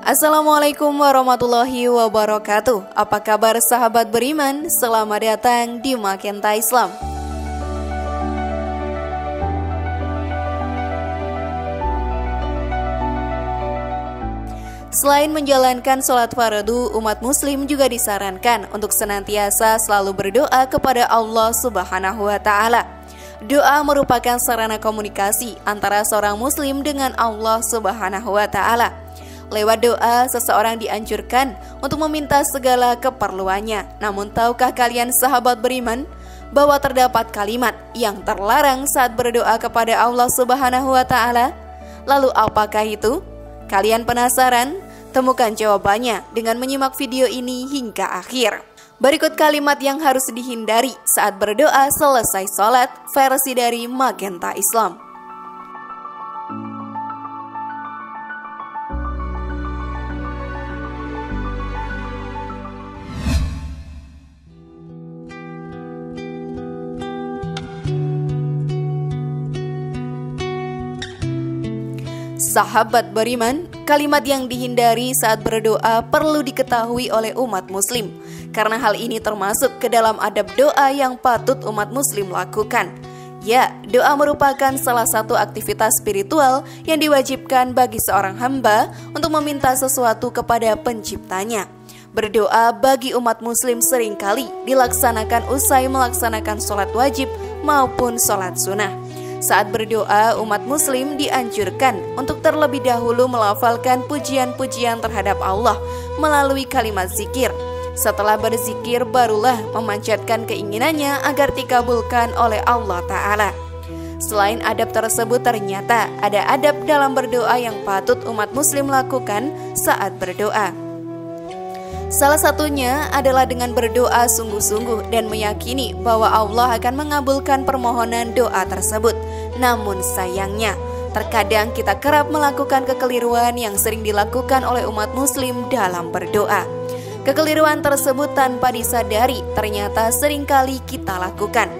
Assalamualaikum warahmatullahi wabarakatuh. Apa kabar sahabat beriman? Selamat datang di Magenta Islam. Selain menjalankan sholat fardu, umat muslim juga disarankan untuk senantiasa selalu berdoa kepada Allah Subhanahu wa Ta'ala. Doa merupakan sarana komunikasi antara seorang muslim dengan Allah Subhanahu wa Ta'ala. Lewat doa, seseorang dianjurkan untuk meminta segala keperluannya. Namun tahukah kalian sahabat beriman bahwa terdapat kalimat yang terlarang saat berdoa kepada Allah Subhanahu wa Ta'ala? Lalu apakah itu? Kalian penasaran? Temukan jawabannya dengan menyimak video ini hingga akhir. Berikut kalimat yang harus dihindari saat berdoa selesai sholat, versi dari Magenta Islam. Sahabat beriman, kalimat yang dihindari saat berdoa perlu diketahui oleh umat muslim, karena hal ini termasuk ke dalam adab doa yang patut umat muslim lakukan. Ya, doa merupakan salah satu aktivitas spiritual yang diwajibkan bagi seorang hamba untuk meminta sesuatu kepada penciptanya. Berdoa bagi umat muslim seringkali dilaksanakan usai melaksanakan sholat wajib maupun sholat sunnah. Saat berdoa, umat muslim dianjurkan untuk terlebih dahulu melafalkan pujian-pujian terhadap Allah melalui kalimat zikir. Setelah berzikir, barulah memanjatkan keinginannya agar dikabulkan oleh Allah Ta'ala. Selain adab tersebut, ternyata ada adab dalam berdoa yang patut umat muslim lakukan saat berdoa. Salah satunya adalah dengan berdoa sungguh-sungguh dan meyakini bahwa Allah akan mengabulkan permohonan doa tersebut. Namun sayangnya, terkadang kita kerap melakukan kekeliruan yang sering dilakukan oleh umat muslim dalam berdoa. Kekeliruan tersebut tanpa disadari ternyata seringkali kita lakukan.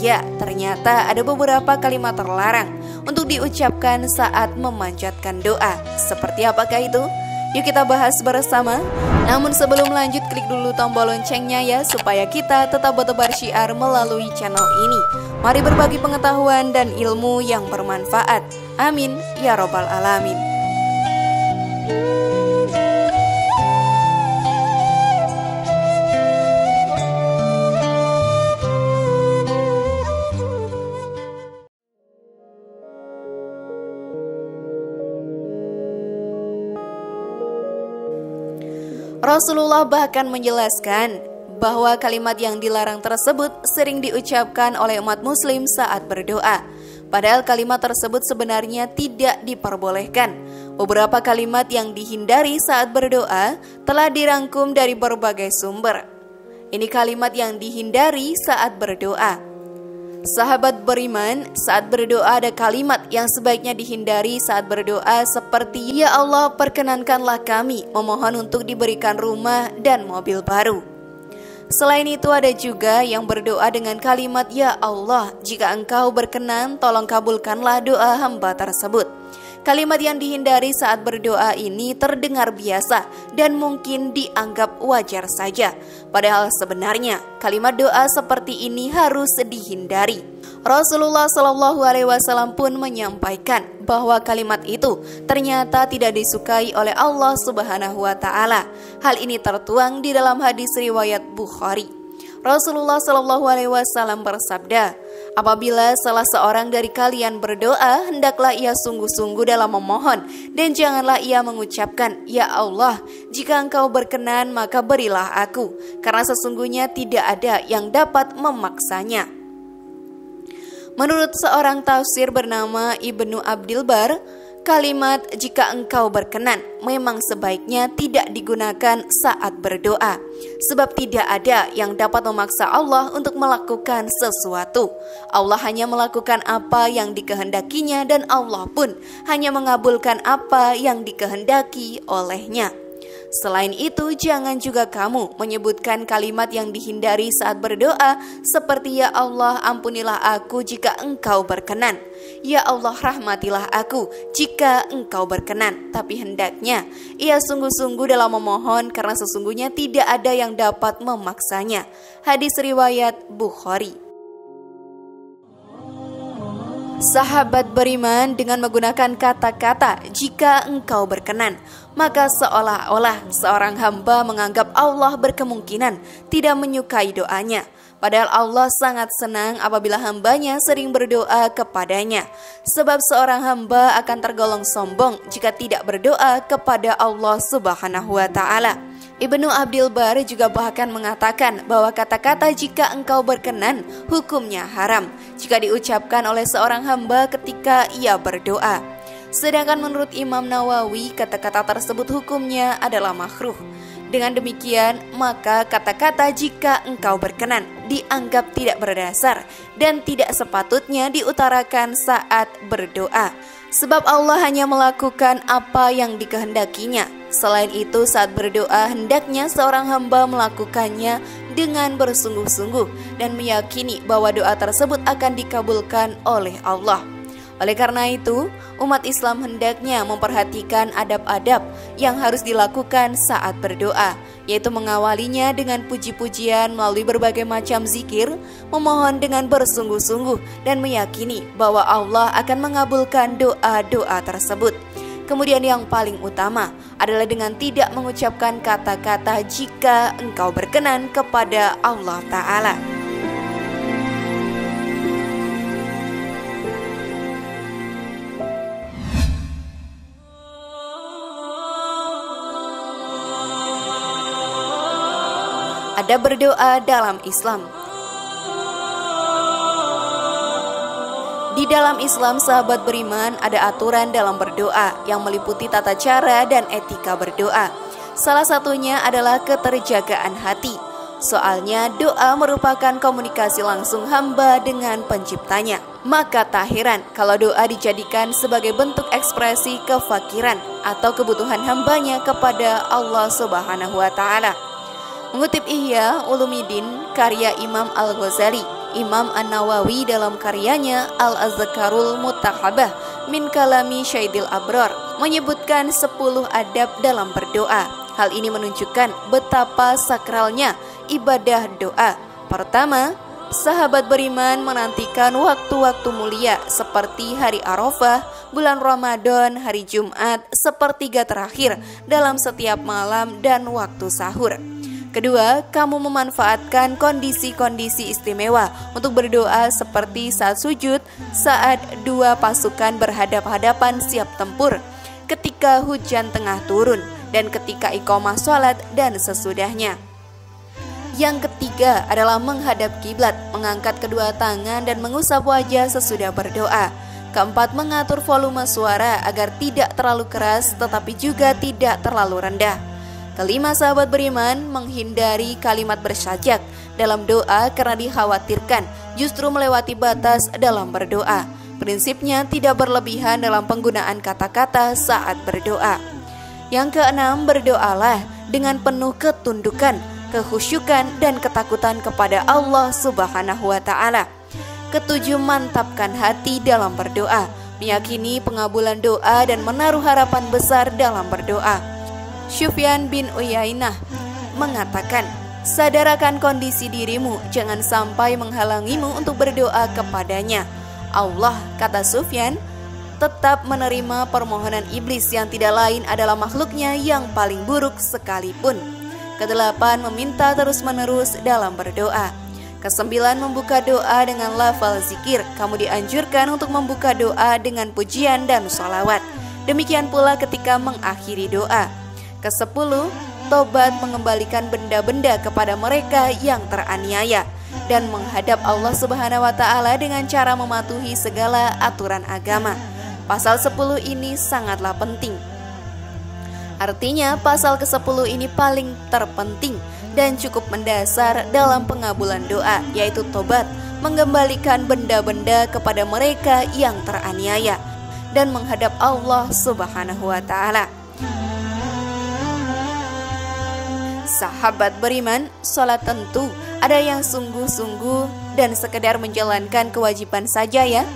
Ya, ternyata ada beberapa kalimat terlarang untuk diucapkan saat memanjatkan doa. Seperti apakah itu? Yuk kita bahas bersama. Namun sebelum lanjut, klik dulu tombol loncengnya ya, supaya kita tetap bertebar syiar melalui channel ini. Mari berbagi pengetahuan dan ilmu yang bermanfaat. Amin ya robbal alamin. Rasulullah bahkan menjelaskan bahwa kalimat yang dilarang tersebut sering diucapkan oleh umat muslim saat berdoa. Padahal kalimat tersebut sebenarnya tidak diperbolehkan. Beberapa kalimat yang dihindari saat berdoa telah dirangkum dari berbagai sumber. Ini kalimat yang dihindari saat berdoa. Sahabat beriman, saat berdoa ada kalimat yang sebaiknya dihindari saat berdoa seperti, "Ya Allah, perkenankanlah kami memohon untuk diberikan rumah dan mobil baru." Selain itu ada juga yang berdoa dengan kalimat, "Ya Allah, jika Engkau berkenan, tolong kabulkanlah doa hamba tersebut." Kalimat yang dihindari saat berdoa ini terdengar biasa dan mungkin dianggap wajar saja. Padahal sebenarnya kalimat doa seperti ini harus dihindari. Rasulullah Shallallahu Alaihi Wasallam pun menyampaikan bahwa kalimat itu ternyata tidak disukai oleh Allah Subhanahu Wa Taala. Hal ini tertuang di dalam hadis riwayat Bukhari. Rasulullah Shallallahu Alaihi Wasallam bersabda, "Apabila salah seorang dari kalian berdoa, hendaklah ia sungguh-sungguh dalam memohon, dan janganlah ia mengucapkan, 'Ya Allah, jika Engkau berkenan maka berilah aku,' karena sesungguhnya tidak ada yang dapat memaksanya." Menurut seorang tafsir bernama Ibnu Abdil Bar, kalimat "jika Engkau berkenan" memang sebaiknya tidak digunakan saat berdoa, sebab tidak ada yang dapat memaksa Allah untuk melakukan sesuatu. Allah hanya melakukan apa yang dikehendakinya, dan Allah pun hanya mengabulkan apa yang dikehendaki olehnya. Selain itu, jangan juga kamu menyebutkan kalimat yang dihindari saat berdoa seperti ya Allah ampunilah aku jika engkau berkenan, ya Allah rahmatilah aku jika engkau berkenan. Tapi hendaknya ia sungguh-sungguh dalam memohon karena sesungguhnya tidak ada yang dapat memaksanya. Hadis riwayat Bukhari. Sahabat beriman dengan menggunakan kata-kata jika engkau berkenan, maka seolah-olah seorang hamba menganggap Allah berkemungkinan tidak menyukai doanya. Padahal Allah sangat senang apabila hambanya sering berdoa kepadanya. Sebab seorang hamba akan tergolong sombong jika tidak berdoa kepada Allah Subhanahu wa Ta'ala. Ibnu Abdil Bar juga bahkan mengatakan bahwa kata-kata jika engkau berkenan hukumnya haram jika diucapkan oleh seorang hamba ketika ia berdoa. Sedangkan menurut Imam Nawawi kata-kata tersebut hukumnya adalah makruh. Dengan demikian maka kata-kata jika engkau berkenan dianggap tidak berdasar dan tidak sepatutnya diutarakan saat berdoa. Sebab Allah hanya melakukan apa yang dikehendakinya. Selain itu saat berdoa hendaknya seorang hamba melakukannya dengan bersungguh-sungguh dan meyakini bahwa doa tersebut akan dikabulkan oleh Allah. Oleh karena itu, umat Islam hendaknya memperhatikan adab-adab yang harus dilakukan saat berdoa, yaitu mengawalinya dengan puji-pujian melalui berbagai macam zikir, memohon dengan bersungguh-sungguh dan meyakini bahwa Allah akan mengabulkan doa-doa tersebut. Kemudian yang paling utama adalah dengan tidak mengucapkan kata-kata jika engkau berkenan kepada Allah Ta'ala. Ada berdoa dalam Islam. Di dalam Islam, sahabat beriman, ada aturan dalam berdoa yang meliputi tata cara dan etika berdoa. Salah satunya adalah keterjagaan hati. Soalnya doa merupakan komunikasi langsung hamba dengan penciptanya. Maka tak heran kalau doa dijadikan sebagai bentuk ekspresi kefakiran atau kebutuhan hambanya kepada Allah Subhanahu wa Ta'ala. Mengutip Ihya Ulumuddin karya Imam Al-Ghazali, Imam An-Nawawi dalam karyanya Al-Azkarul Mutahabah min Kalami Syaidil Abrar menyebutkan 10 adab dalam berdoa. Hal ini menunjukkan betapa sakralnya ibadah doa. Pertama, sahabat beriman menantikan waktu-waktu mulia seperti hari Arafah, bulan Ramadan, hari Jumat, sepertiga terakhir dalam setiap malam dan waktu sahur. Kedua, kamu memanfaatkan kondisi-kondisi istimewa untuk berdoa seperti saat sujud, saat dua pasukan berhadap-hadapan siap tempur, ketika hujan tengah turun, dan ketika iqamah sholat dan sesudahnya. Yang ketiga adalah menghadap kiblat, mengangkat kedua tangan dan mengusap wajah sesudah berdoa. Keempat, mengatur volume suara agar tidak terlalu keras tetapi juga tidak terlalu rendah. Kelima, sahabat beriman menghindari kalimat bersajak dalam doa karena dikhawatirkan justru melewati batas dalam berdoa. Prinsipnya tidak berlebihan dalam penggunaan kata-kata saat berdoa. Yang keenam, berdoalah dengan penuh ketundukan, kekhusyukan dan ketakutan kepada Allah Subhanahu wa Ta'ala. Ketujuh, mantapkan hati dalam berdoa, meyakini pengabulan doa dan menaruh harapan besar dalam berdoa. Sufyan bin Uyainah mengatakan, sadarakan kondisi dirimu, jangan sampai menghalangimu untuk berdoa kepadanya. Allah, kata Sufyan, tetap menerima permohonan iblis yang tidak lain adalah makhluknya yang paling buruk sekalipun. Kedelapan, meminta terus-menerus dalam berdoa. Kesembilan, membuka doa dengan lafal zikir. Kamu dianjurkan untuk membuka doa dengan pujian dan sholawat. Demikian pula ketika mengakhiri doa. Kesepuluh, tobat mengembalikan benda-benda kepada mereka yang teraniaya dan menghadap Allah Subhanahu wa Ta'ala dengan cara mematuhi segala aturan agama. Pasal 10 ini sangatlah penting. Artinya pasal ke-10 ini paling terpenting dan cukup mendasar dalam pengabulan doa, yaitu tobat, mengembalikan benda-benda kepada mereka yang teraniaya dan menghadap Allah Subhanahu wa Ta'ala. Sahabat beriman, sholat tentu ada yang sungguh-sungguh dan sekedar menjalankan kewajiban saja ya.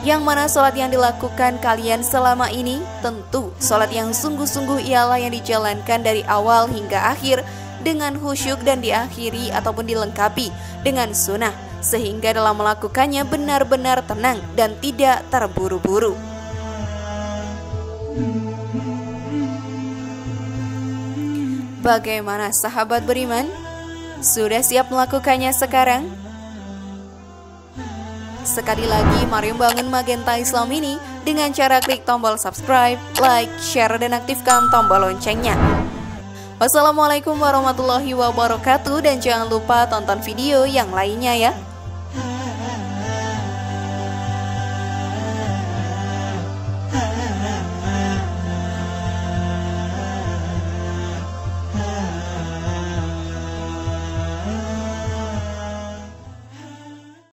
Yang mana sholat yang dilakukan kalian selama ini, tentu sholat yang sungguh-sungguh ialah yang dijalankan dari awal hingga akhir dengan khusyuk dan diakhiri ataupun dilengkapi dengan sunnah, sehingga dalam melakukannya benar-benar tenang dan tidak terburu-buru. Bagaimana sahabat beriman? Sudah siap melakukannya sekarang? Sekali lagi, mari membangun Magenta Islam ini dengan cara klik tombol subscribe, like, share, dan aktifkan tombol loncengnya. Wassalamualaikum warahmatullahi wabarakatuh, dan jangan lupa tonton video yang lainnya ya.